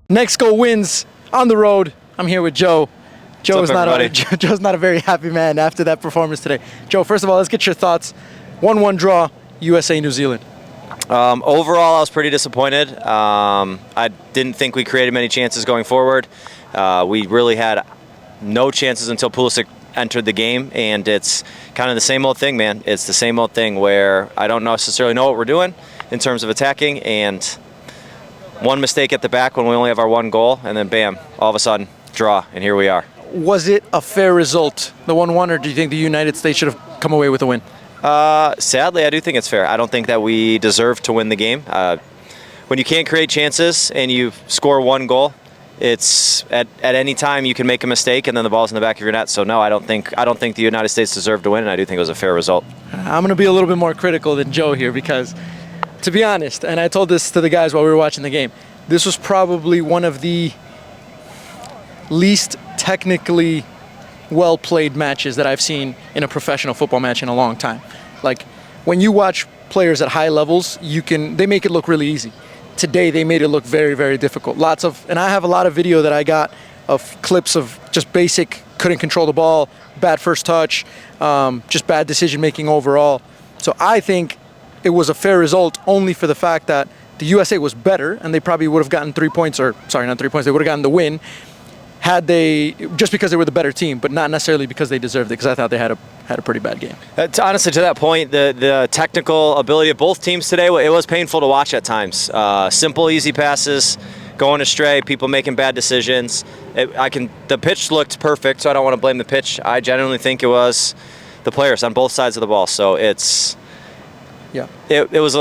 Next Goal Wins on the road. I'm here with Joe. Joe's not a very happy man after that performance today. Joe, first of all, let's get your thoughts. 1-1 draw, USA, New Zealand. Overall, I was pretty disappointed. I didn't think we created many chances going forward. We really had no chances until Pulisic entered the game, and it's kind of the same old thing, man. It's the same old thing where I don't necessarily know what we're doing in terms of attacking, and one mistake at the back when we only have our one goal, and then bam, all of a sudden, draw, and here we are. Was it a fair result, the 1-1, or do you think the United States should have come away with a win? Sadly, I do think it's fair. I don't think that we deserve to win the game. When you can't create chances and you score one goal, it's at any time you can make a mistake and then the ball's in the back of your net. So no, I don't think the United States deserved to win, and I do think it was a fair result. I'm going to be a little bit more critical than Joe here because, to be honest, and I told this to the guys while we were watching the game, this was probably one of the least technically well-played matches that I've seen in a professional football match in a long time. Like, when you watch players at high levels, they make it look really easy. Today, they made it look very, very difficult. And I have a lot of video that I got of clips of just basic, couldn't control the ball, bad first touch, just bad decision-making overall. So I think it was a fair result only for the fact that the USA was better, and they probably would have gotten 3 points, or sorry, not 3 points, they would have gotten the win, just because they were the better team, but not necessarily because they deserved it, because I thought they had a pretty bad game. Honestly, to that point, the technical ability of both teams today, it was painful to watch at times. Simple, easy passes, going astray, people making bad decisions. The pitch looked perfect, so I don't want to blame the pitch. I genuinely think it was the players on both sides of the ball. So it was.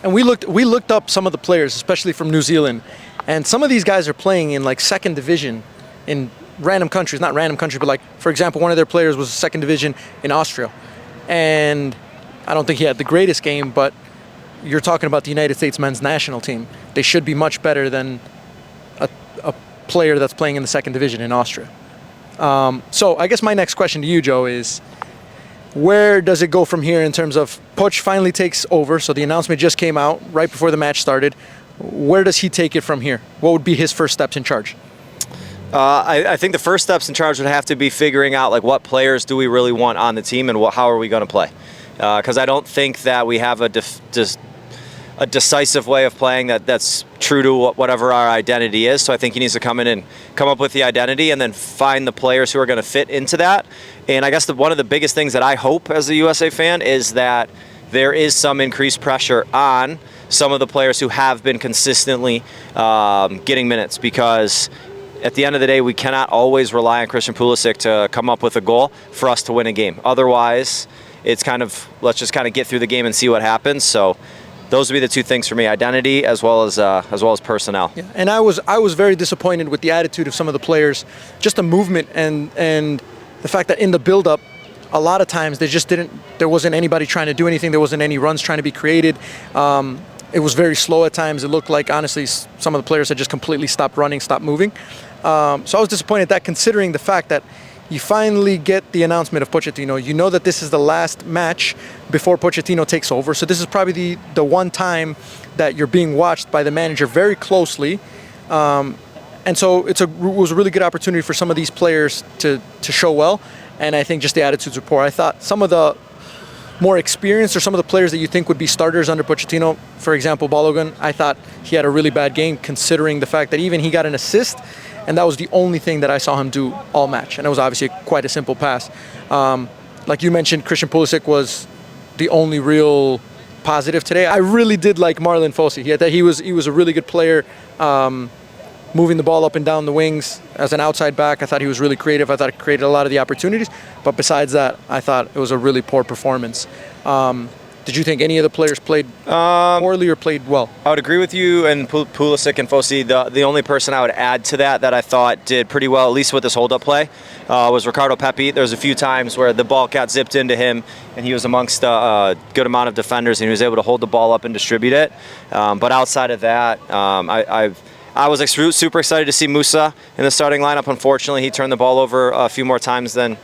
And we looked up some of the players, especially from New Zealand. And some of these guys are playing in like second division in random countries, not random countries, but like, for example, one of their players was second division in Austria. And I don't think he had the greatest game, but you're talking about the United States men's national team. They should be much better than a player that's playing in the second division in Austria. So I guess my next question to you, Joe, is where does it go from here in terms of Poch finally takes over? So the announcement just came out right before the match started. Where does he take it from here? What would be his first steps in charge? I think the first steps in charge would have to be figuring out like what players do we really want on the team and how are we going to play. Because I don't think that we have a decisive way of playing that's true to whatever our identity is. So I think he needs to come in and come up with the identity and then find the players who are going to fit into that. And I guess one of the biggest things that I hope as a USA fan is that there is some increased pressure on some of the players who have been consistently getting minutes, because at the end of the day, we cannot always rely on Christian Pulisic to come up with a goal for us to win a game. Otherwise, it's let's just kind of get through the game and see what happens. So those would be the two things for me: identity as well as personnel. Yeah. And I was very disappointed with the attitude of some of the players, just the movement and the fact that in the build-up, a lot of times there wasn't anybody trying to do anything. There wasn't any runs trying to be created. It was very slow at times. It looked like, honestly, some of the players had just completely stopped running, stopped moving. So I was disappointed at that, considering the fact that you finally get the announcement of Pochettino. You know that this is the last match before Pochettino takes over. So this is probably the one time that you're being watched by the manager very closely. And so it was a really good opportunity for some of these players to show well. And I think just the attitudes were poor. I thought some of the more experienced, or some of the players that you think would be starters under Pochettino, for example, Balogun, I thought he had a really bad game, considering the fact that even he got an assist, and that was the only thing that I saw him do all match. And it was obviously quite a simple pass. Like you mentioned, Christian Pulisic was the only real positive today. I really did like Marlon Fossey. He was a really good player, moving the ball up and down the wings as an outside back. I thought he was really creative. I thought he created a lot of the opportunities. But besides that, I thought it was a really poor performance. Did you think any of the players played poorly or played well? I would agree with you and Pulisic and Fossey. The only person I would add to that I thought did pretty well, at least with this hold-up play, was Ricardo Pepi. There was a few times where the ball got zipped into him, and he was amongst a good amount of defenders, and he was able to hold the ball up and distribute it. But outside of that, I was super excited to see Musa in the starting lineup. Unfortunately, he turned the ball over a few more times than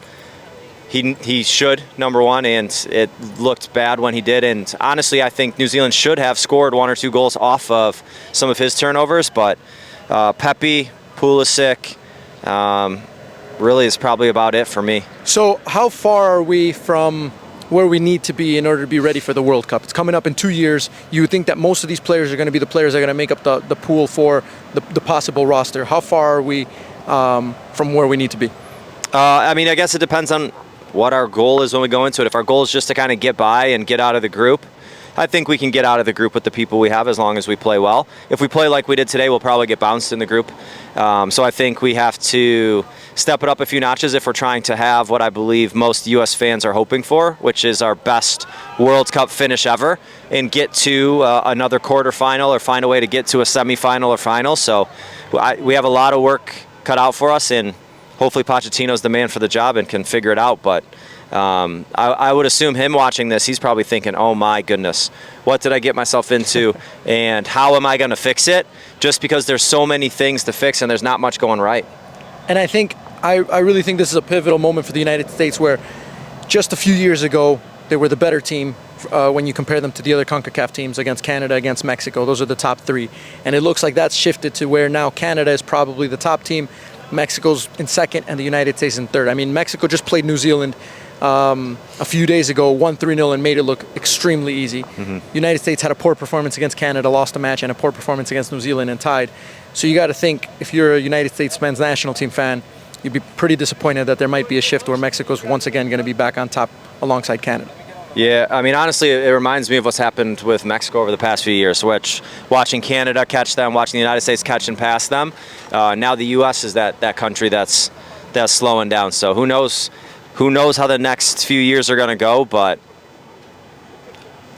he should, number one, and it looked bad when he did. And honestly, I think New Zealand should have scored 1 or 2 goals off of some of his turnovers, but Pepe, Pulisic, really is probably about it for me. So how far are we from where we need to be in order to be ready for the World Cup? It's coming up in 2 years. You would think that most of these players are going to be the players that are going to make up the pool for the possible roster. How far are we from where we need to be? I mean, I guess it depends on what our goal is when we go into it. If our goal is just to kind of get by and get out of the group, I think we can get out of the group with the people we have as long as we play well. If we play like we did today, we'll probably get bounced in the group. So I think we have to step it up a few notches if we're trying to have what I believe most U.S. fans are hoping for, which is our best World Cup finish ever, and get to another quarterfinal or find a way to get to a semifinal or final. So we have a lot of work cut out for us, and hopefully Pochettino's the man for the job and can figure it out. But I would assume him watching this, he's probably thinking, oh my goodness, what did I get myself into, and how am I going to fix it? Just because there's so many things to fix and there's not much going right. And I think I really think this is a pivotal moment for the United States, where just a few years ago they were the better team when you compare them to the other CONCACAF teams, against Canada, against Mexico. Those are the top three. And it looks like that's shifted to where now Canada is probably the top team, Mexico's in second, and the United States in third. I mean, Mexico just played New Zealand a few days ago, won 3-0 and made it look extremely easy. United States had a poor performance against Canada, lost a match, and a poor performance against New Zealand and tied. So you got to think, if you're a United States men's national team fan, you'd be pretty disappointed that there might be a shift where Mexico's once again going to be back on top alongside Canada. Yeah, I mean, honestly, it reminds me of what's happened with Mexico over the past few years, which watching Canada catch them, watching the United States catch and pass them. Now the U.S. is that country that's slowing down. So who knows how the next few years are going to go, but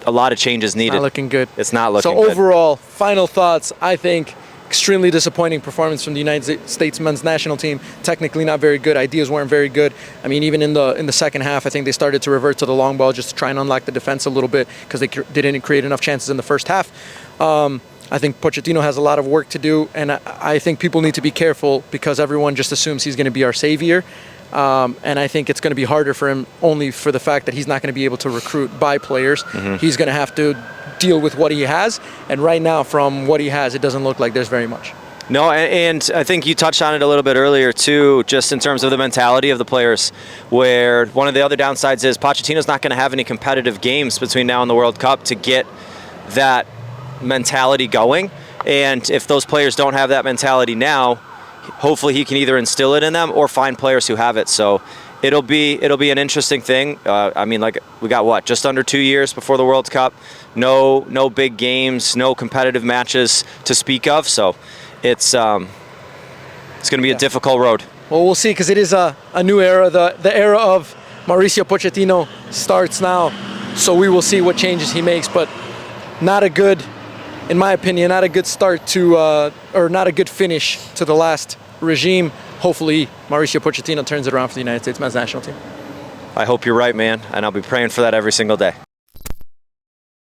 a lot of changes needed. Not looking good. It's not looking good. good. So overall, final thoughts, I think extremely disappointing performance from the United States men's national team. Technically not very good. Ideas weren't very good. I mean, even in the second half, I think they started to revert to the long ball just to try and unlock the defense a little bit, because they didn't create enough chances in the first half. I think Pochettino has a lot of work to do, and I think people need to be careful, because everyone just assumes he's going to be our savior. And I think it's going to be harder for him, only for the fact that he's not going to be able to recruit by players. He's going to have to deal with what he has, and right now, from what he has, it doesn't look like there's very much. No, and I think you touched on it a little bit earlier too, just in terms of the mentality of the players, where one of the other downsides is Pochettino's not going to have any competitive games between now and the World Cup to get that mentality going. And if those players don't have that mentality now, hopefully he can either instill it in them or find players who have it. So it'll be an interesting thing. I mean, like, we got just under 2 years before the World Cup. No big games, no competitive matches to speak of. So it's going to be a difficult road. Well, we'll see, because it is a new era. The era of Mauricio Pochettino starts now. So we will see what changes he makes, but not a good, in my opinion, not a good start to, or not a good finish to the last regime. Hopefully, Mauricio Pochettino turns it around for the United States men's national team. I hope you're right, man, and I'll be praying for that every single day.